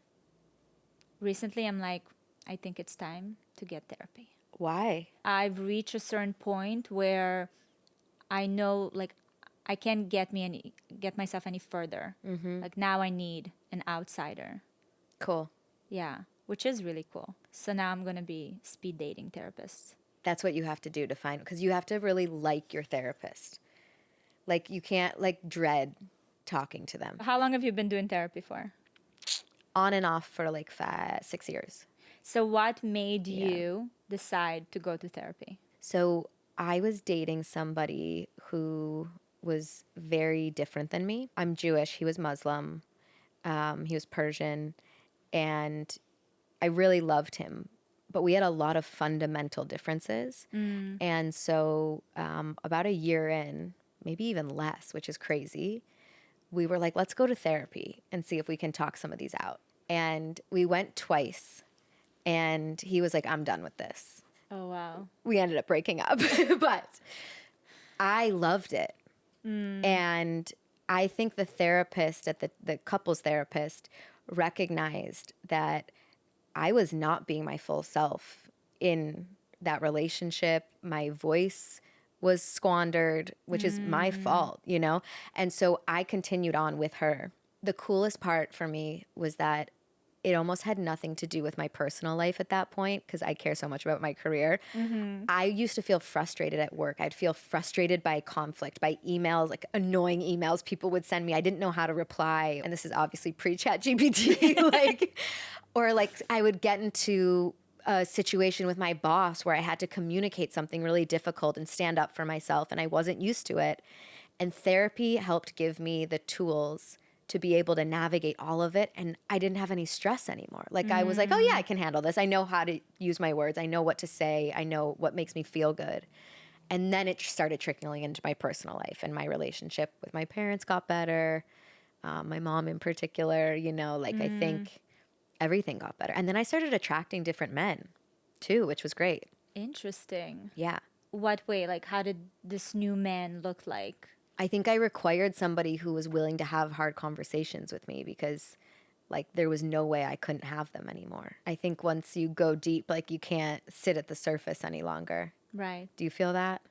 Recently, I'm like, I think it's time to get therapy. Why? I've reached a certain point where I know, like, I can't get myself any further. Like, now I need an outsider. Cool. Yeah, which is really cool. So now I'm going to be speed dating therapist. That's what you have to do to find, because you have to really like your therapist. Like, you can't, like, dread talking to them. How long have you been doing therapy for? On and off for, like, 6 years. So what made you decide to go to therapy? So I was dating somebody who was very different than me. I'm Jewish. He was Muslim. He was Persian. And I really loved him. But we had a lot of fundamental differences. And so about a year in, maybe even less, which is crazy, we were like, let's go to therapy and see if we can talk some of these out. And we went twice. And he was like, I'm done with this. Oh, wow. We ended up breaking up. But I loved it. And I think the therapist, at the couples therapist, recognized that I was not being my full self in that relationship. My voice was squandered, which is my fault, you know? And so I continued on with her. The coolest part for me was that it almost had nothing to do with my personal life at that point, because I care so much about my career. I used to feel frustrated at work. I'd feel frustrated by conflict, by emails, like annoying emails people would send me. I didn't know how to reply. And this is obviously pre-chat GPT. Or I would get into a situation with my boss where I had to communicate something really difficult and stand up for myself, and I wasn't used to it. And therapy helped give me the tools to be able to navigate all of it, and I didn't have any stress anymore. I was like, oh yeah, I can handle this. I know how to use my words. I know what to say. I know what makes me feel good. And then it started trickling into my personal life, and my relationship with my parents got better. My mom in particular, I think everything got better. And then I started attracting different men too, which was great. Interesting. Yeah. What way? How did this new man look like? I think I required somebody who was willing to have hard conversations with me, because there was no way I couldn't have them anymore. I think once you go deep, you can't sit at the surface any longer. Right. Do you feel that?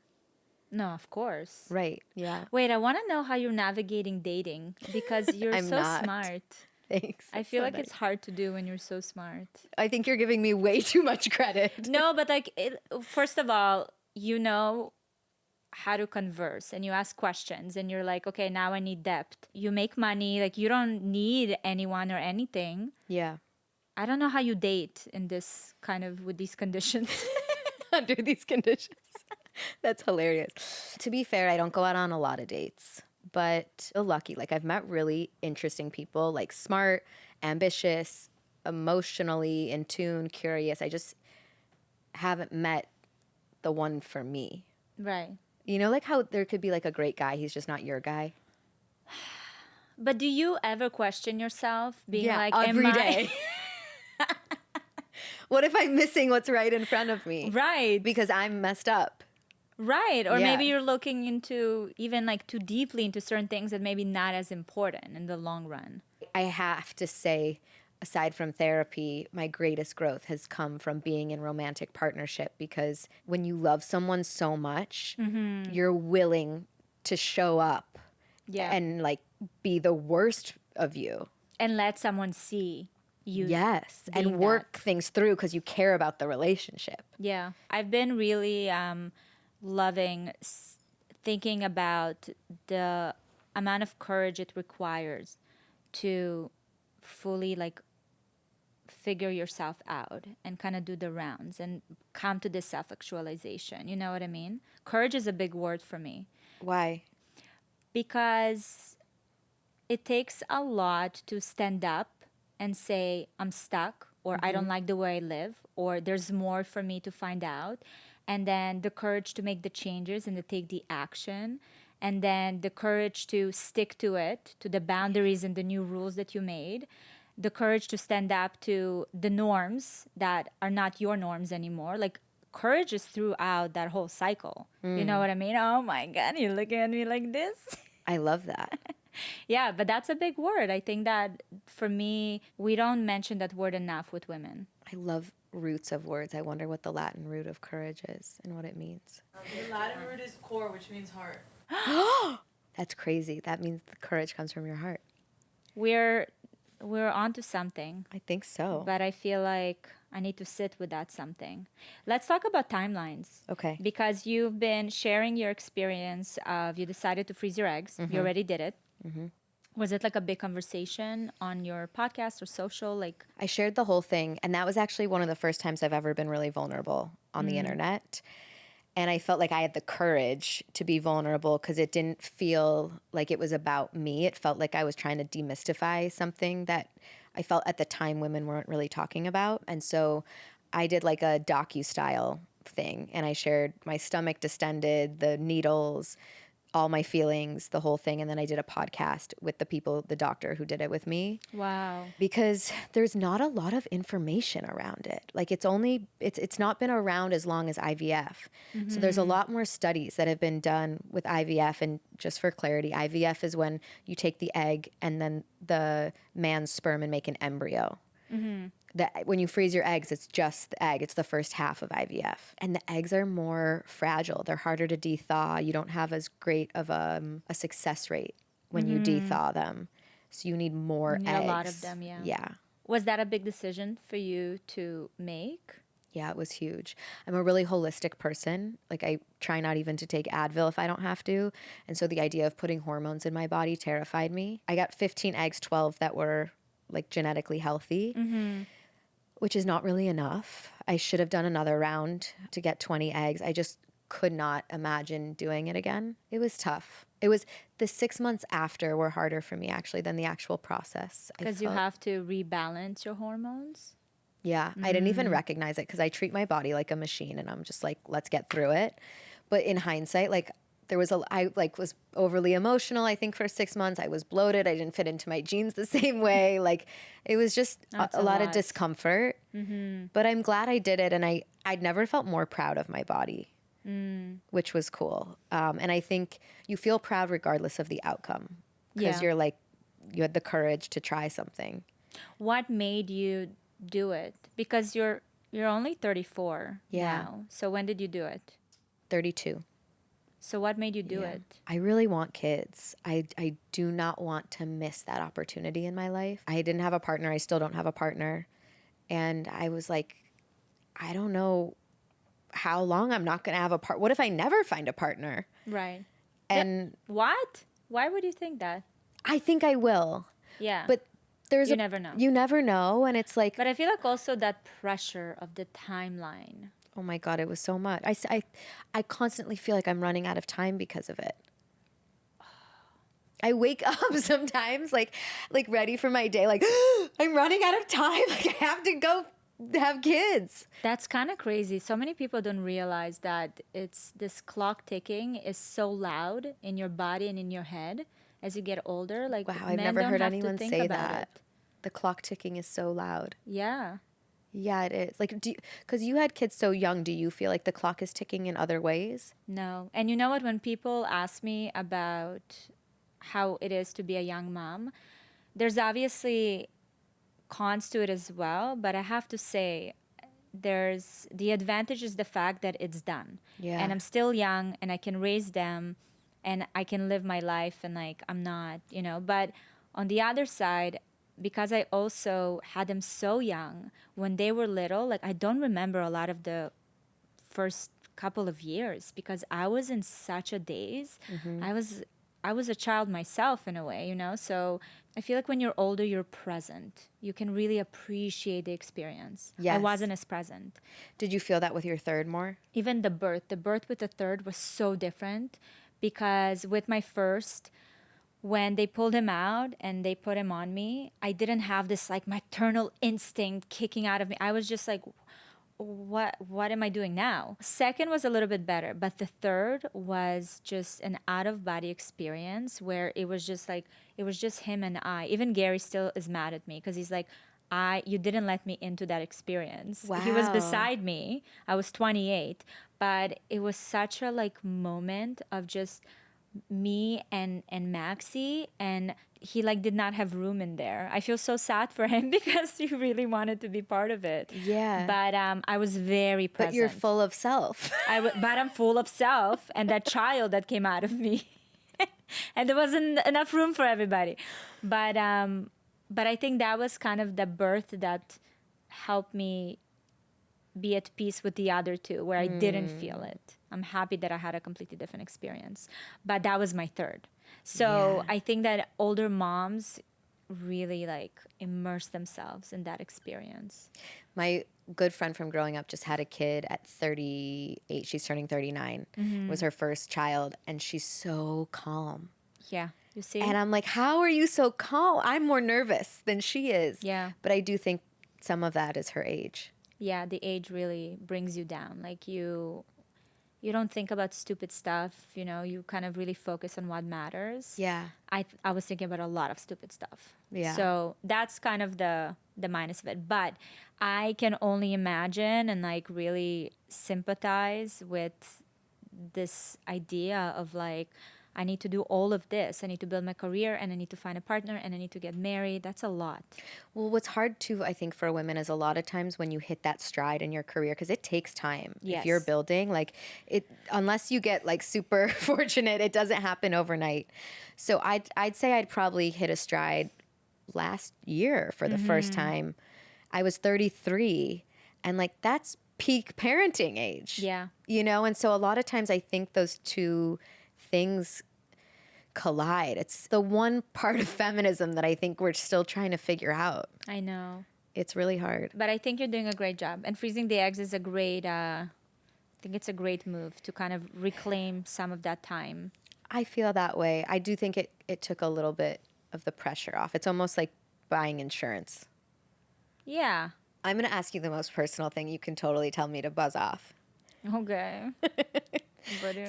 No, of course. Right. Yeah. Wait, I want to know how you're navigating dating, because you're I'm so not. Smart. Thanks. I feel like it's hard to do when you're so smart. I think you're giving me way too much credit. No, but first of all, you know how to converse, and you ask questions, and you're like, okay, now I need depth. You make money, you don't need anyone or anything. Yeah. I don't know how you date in this with these conditions. Under these conditions. That's hilarious. To be fair, I don't go out on a lot of dates, but lucky. I've met really interesting people, smart, ambitious, emotionally in tune, curious. I just haven't met the one for me. Right. You know, how there could be a great guy, he's just not your guy. But do you ever question yourself being every day? What if I'm missing what's right in front of me? Right. Because I'm messed up. Right. Or maybe you're looking into even too deeply into certain things that maybe not as important in the long run. I have to say, aside from therapy, my greatest growth has come from being in romantic partnership, because when you love someone so much, you're willing to show up and be the worst of you. And let someone see you. Yes. And work things through because you care about the relationship. Yeah. I've been really loving thinking about the amount of courage it requires to fully figure yourself out and kind of do the rounds and come to this self-actualization. You know what I mean? Courage is a big word for me. Why? Because it takes a lot to stand up and say, I'm stuck, or I don't like the way I live, or there's more for me to find out. And then the courage to make the changes and to take the action. And then the courage to stick to it, to the boundaries and the new rules that you made. The courage to stand up to the norms that are not your norms anymore. Courage is throughout that whole cycle. You know what I mean? Oh my God, you're looking at me like this. I love that. Yeah, but that's a big word. I think that for me, we don't mention that word enough with women. I love roots of words. I wonder what the Latin root of courage is and what it means. The Latin root is core, which means heart. That's crazy. That means the courage comes from your heart. We're we're onto something. I think so. But I feel like I need to sit with that something. Let's talk about timelines. Okay. Because you've been sharing your experience of you decided to freeze your eggs. You already did it. Was it like a big conversation on your podcast or social? Like, I shared the whole thing, and that was actually one of the first times I've ever been really vulnerable on the internet. And I felt like I had the courage to be vulnerable because it didn't feel like it was about me. It felt like I was trying to demystify something that I felt at the time women weren't really talking about. And so I did like a docu-style thing, and I shared my stomach distended, the needles, all my feelings, the whole thing. And then I did a podcast with the doctor who did it with me. wow. Because there's not a lot of information around it. Like it's not been around as long as IVF. So there's a lot more studies that have been done with IVF. And just for clarity, IVF is when you take the egg and then the man's sperm and make an embryo. When you freeze your eggs, it's just the egg. It's the first half of IVF. And the eggs are more fragile. They're harder to de-thaw. You don't have as great of a success rate when you de-thaw them. So you need more eggs. A lot of them, yeah. Yeah. Was that a big decision for you to make? Yeah, it was huge. I'm a really holistic person. Like I try not even to take Advil if I don't have to. And so the idea of putting hormones in my body terrified me. I got 15 eggs, 12 that were like genetically healthy, which is not really enough. I should have done another round to get 20 eggs. I just could not imagine doing it again. It was tough. It was the 6 months after were harder for me actually than the actual process. Because you have to rebalance your hormones? Yeah, I didn't even recognize it because I treat my body like a machine and I'm just like, let's get through it. But in hindsight, like I was overly emotional, I think, for 6 months. I was bloated. I didn't fit into my jeans the same way. Like it was just a lot of discomfort. But I'm glad I did it. And I'd never felt more proud of my body, which was cool. And I think you feel proud regardless of the outcome because you're like, you had the courage to try something. What made you do it? Because you're only 34 now. So when did you do it? 32. So what made you do it? I really want kids. I do not want to miss that opportunity in my life. I didn't have a partner. I still don't have a partner. And I was like, I don't know how long I'm not going to have a partner. What if I never find a partner? Right. And what? Why would you think that? I think I will. Yeah. But you never know. You never know. And it's like. But I feel like also that pressure of the timeline. Oh my God, it was so much. I constantly feel like I'm running out of time because of it. I wake up sometimes like ready for my day, like I'm running out of time. Like I have to go have kids. That's kind of crazy. So many people don't realize that it's this clock ticking is so loud in your body and in your head as you get older. Like wow, I've never heard anyone say that. The clock ticking is so loud. Yeah. Yeah, it is. Like, because you had kids so young, do you feel like the clock is ticking in other ways? No. And you know what? When people ask me about how it is to be a young mom, there's obviously cons to it as well. But I have to say, there's the advantage is the fact that it's done. Yeah. And I'm still young and I can raise them and I can live my life and like I'm not, But on the other side, because I also had them so young when they were little, like I don't remember a lot of the first couple of years because I was in such a daze. I was a child myself in a way, So I feel like when you're older, you're present. You can really appreciate the experience. Yes. I wasn't as present. Did you feel that with your third more? Even the birth with the third was so different because with my first, when they pulled him out and they put him on me, I didn't have this like maternal instinct kicking out of me. I was just like, what am I doing now? Second was a little bit better, but the third was just an out-of-body experience where it was just him and I. Even Gary still is mad at me because he's like, you didn't let me into that experience. Wow. He was beside me. I was 28, but it was such a like moment of just me and Maxie, and he like did not have room in there. I feel so sad for him because he really wanted to be part of it. Yeah. But I was very present. But you're full of self. But I'm full of self and that child that came out of me. And there wasn't enough room for everybody. But But I think that was kind of the birth that helped me be at peace with the other two, where I didn't feel it. I'm happy that I had a completely different experience. But that was my third. So I think that older moms really like immerse themselves in that experience. My good friend from growing up just had a kid at 38. She's turning 39. Was her first child, and she's so calm. Yeah, you see? And I'm like, how are you so calm? I'm more nervous than she is. Yeah. But I do think some of that is her age. Yeah, the age really brings you down. Like you don't think about stupid stuff, you know, you kind of really focus on what matters. Yeah. I was thinking about a lot of stupid stuff. Yeah. So that's kind of the minus of it. But I can only imagine and like really sympathize with this idea of like, I need to do all of this. I need to build my career, and I need to find a partner, and I need to get married. That's a lot. Well, what's hard too, I think, for women is a lot of times when you hit that stride in your career, because it takes time. Yes. If you're building, like it, unless you get like super fortunate, it doesn't happen overnight. So I'd say I'd probably hit a stride last year for the first time. I was 33, and like that's peak parenting age. Yeah. You know, and so a lot of times I think those two things collide. It's the one part of feminism that I think we're still trying to figure out. I know. It's really hard. But I think you're doing a great job. And freezing the eggs is a great, I think it's a great move to kind of reclaim some of that time. I feel that way. I do think it took a little bit of the pressure off. It's almost like buying insurance. Yeah. I'm going to ask you the most personal thing. You can totally tell me to buzz off. Okay.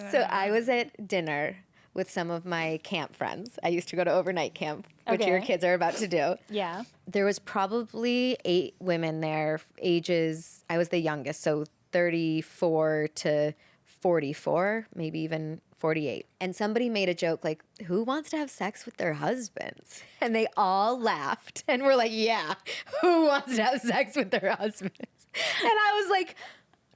So I was at dinner with some of my camp friends. I used to go to overnight camp, which your kids are about to do. Yeah. There was probably 8 women there, ages, I was the youngest, so 34 to 44, maybe even 48. And somebody made a joke like, who wants to have sex with their husbands? And they all laughed and were like, yeah, who wants to have sex with their husbands? And I was like,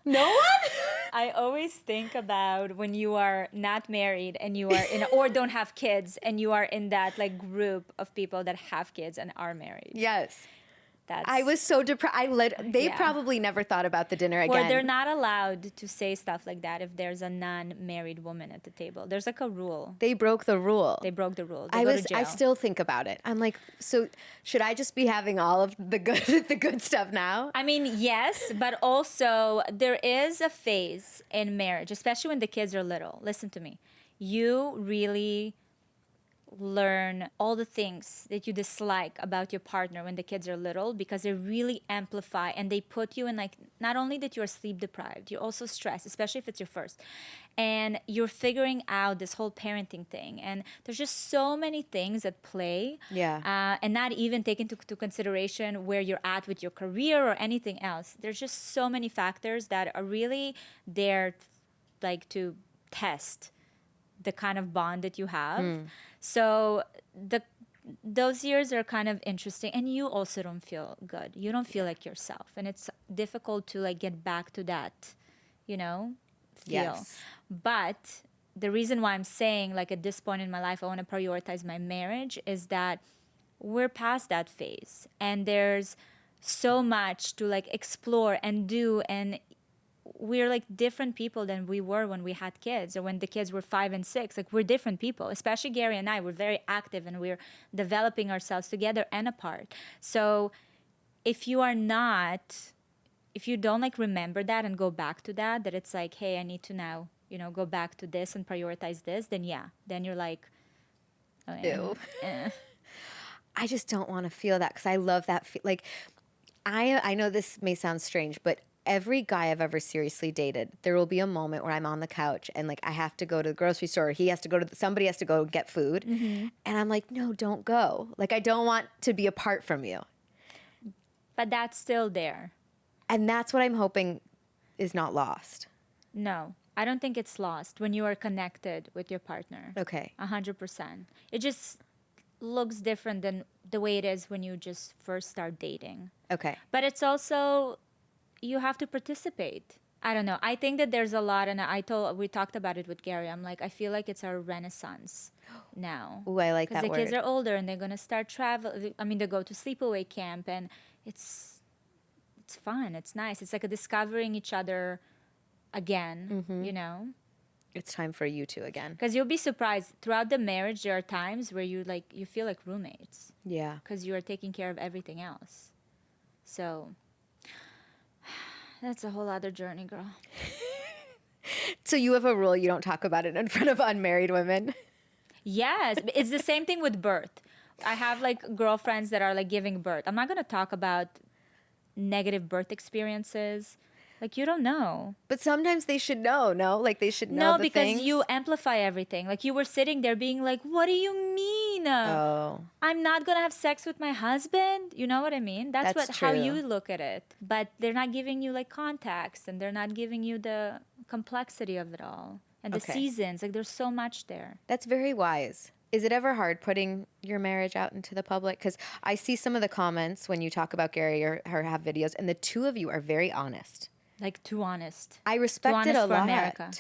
no one? I always think about when you are not married and you are in, or don't have kids, and you are in that like group of people that have kids and are married. Yes. That's, I was so depressed. They probably never thought about the dinner again. Or they're not allowed to say stuff like that if there's a non-married woman at the table. There's like a rule. They broke the rule. They broke the rule. They go to jail. I still think about it. I'm like, so should I just be having all of the good stuff now? I mean, yes, but also there is a phase in marriage, especially when the kids are little. Listen to me. You really learn all the things that you dislike about your partner when the kids are little, because they really amplify and they put you in like, not only that you're sleep deprived, you're also stressed, especially if it's your first, and you're figuring out this whole parenting thing, and there's just so many things at play. And not even take into consideration where you're at with your career or anything else. There's just so many factors that are really there like to test the kind of bond that you have. So those years are kind of interesting, and you also don't feel good. You don't feel like yourself, and it's difficult to like get back to that, you know, feel. Yes. But the reason why I'm saying like at this point in my life I want to prioritize my marriage is that we're past that phase, and there's so much to like explore and do, and we're like different people than we were when we had kids, or when the kids were 5 and 6. Like we're different people, especially Gary and I. We're very active, and we're developing ourselves together and apart. So if you don't like remember that and go back to that it's like, hey, I need to now, you know, go back to this and prioritize this, then you're like, oh, Ew. I just don't want to feel that, because I love that. Like, I know this may sound strange, but every guy I've ever seriously dated, there will be a moment where I'm on the couch and like I have to go to the grocery store. Somebody has to go get food. And I'm like, no, don't go. Like, I don't want to be apart from you. But that's still there. And that's what I'm hoping is not lost. No, I don't think it's lost when you are connected with your partner. Okay. 100%. It just looks different than the way it is when you just first start dating. Okay. But it's also, you have to participate. I don't know. I think that there's a lot, and we talked about it with Gary. I'm like, I feel like it's our renaissance now. Ooh, I like that word. Because the kids are older and they're gonna start travel. I mean, they go to sleepaway camp, and it's fun. It's nice. It's like a discovering each other again. You know. It's time for you two again. Because you'll be surprised. Throughout the marriage, there are times where you feel like roommates. Yeah. Because you are taking care of everything else. So that's a whole other journey, girl. So you have a rule, you don't talk about it in front of unmarried women? Yes. It's the same thing with birth. I have like girlfriends that are like giving birth. I'm not going to talk about negative birth experiences. Like, you don't know. But sometimes they should know, no? Like, they should know No, the because things. you amplify everything. Like, you were sitting there being like, what do you mean? Oh. I'm not going to have sex with my husband? You know what I mean? That's how you look at it. But they're not giving you, like, context. And they're not giving you the complexity of it all. And the seasons. Like, there's so much there. That's very wise. Is it ever hard putting your marriage out into the public? Because I see some of the comments when you talk about Gary or have videos, and the two of you are very honest. Like, too honest. I respect it a lot. America.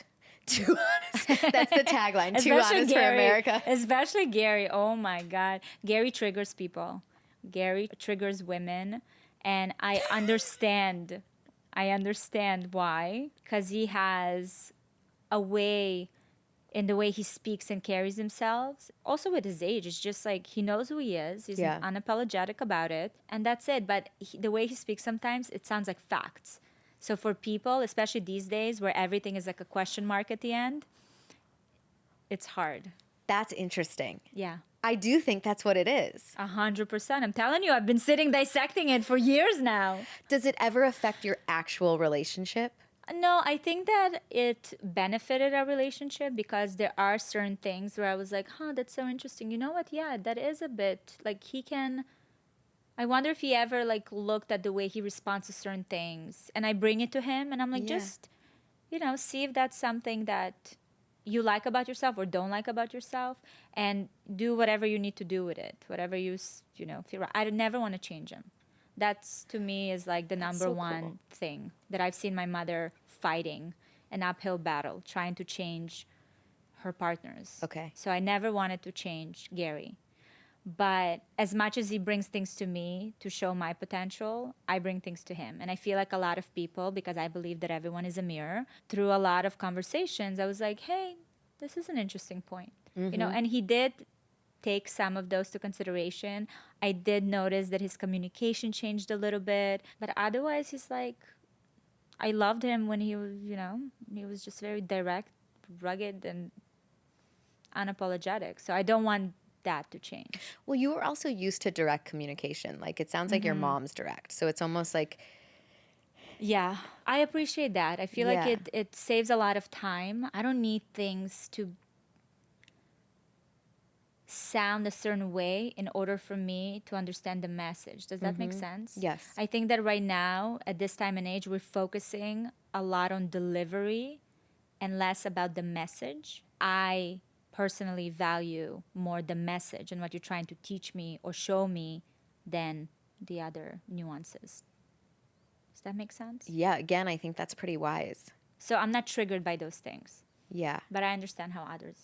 Too honest. That's the tagline. Too honest for America. Especially Gary. Oh my God. Gary triggers people. Gary triggers women. And I understand. I understand why. Because he has a way in the way he speaks and carries himself. Also with his age. It's just like he knows who he is. He's unapologetic about it. And that's it. But the way he speaks sometimes, it sounds like facts. So for people, especially these days where everything is like a question mark at the end, it's hard. That's interesting. Yeah. I do think that's what it is. 100%. I'm telling you, I've been sitting dissecting it for years now. Does it ever affect your actual relationship? No, I think that it benefited our relationship because there are certain things where I was like, that's so interesting. You know what? Yeah, that is a bit like I wonder if he ever like looked at the way he responds to certain things, and I bring it to him and I'm like, just, see if that's something that you like about yourself or don't like about yourself, and do whatever you need to do with it. Whatever you feel right. I never want to change him. That's to me is like the number one thing that I've seen my mother fighting an uphill battle, trying to change her partners. Okay. So I never wanted to change Gary. But as much as he brings things to me to show my potential, I bring things to him. And I feel like a lot of people, because I believe that everyone is a mirror, through a lot of conversations, I was like, hey, this is an interesting point. And he did take some of those to consideration. I did notice that his communication changed a little bit. But otherwise, he's like, I loved him when he was, he was just very direct, rugged, and unapologetic. So I don't want that to change. Well, you were also used to direct communication. Like, it sounds like your mom's direct. So it's almost like... Yeah, I appreciate that. I feel like it saves a lot of time. I don't need things to sound a certain way in order for me to understand the message. Does that make sense? Yes. I think that right now, at this time and age, we're focusing a lot on delivery and less about the message. I personally value more the message and what you're trying to teach me or show me than the other nuances. Does that make sense? Yeah, again, I think that's pretty wise. So I'm not triggered by those things. Yeah. But I understand how others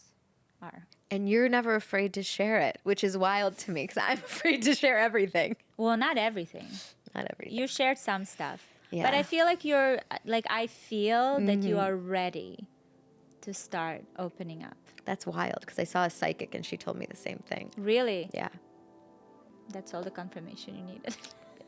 are. And you're never afraid to share it, which is wild to me because I'm afraid to share everything. Well, not everything. Not everything. You shared some stuff. Yeah. But I feel like I feel that you are ready to start opening up. That's wild because I saw a psychic and she told me the same thing. Really? Yeah. That's all the confirmation you needed.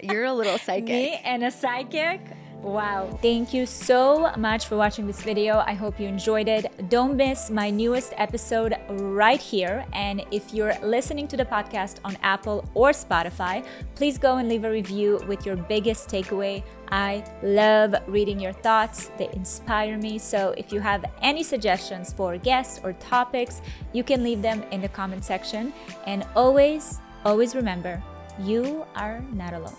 You're a little psychic. Me and a psychic? Wow. Thank you so much for watching this video. I hope you enjoyed it. Don't miss my newest episode right here. And if you're listening to the podcast on Apple or Spotify, please go and leave a review with your biggest takeaway. I love reading your thoughts. They inspire me. So if you have any suggestions for guests or topics, you can leave them in the comment section. And always remember, you are not alone.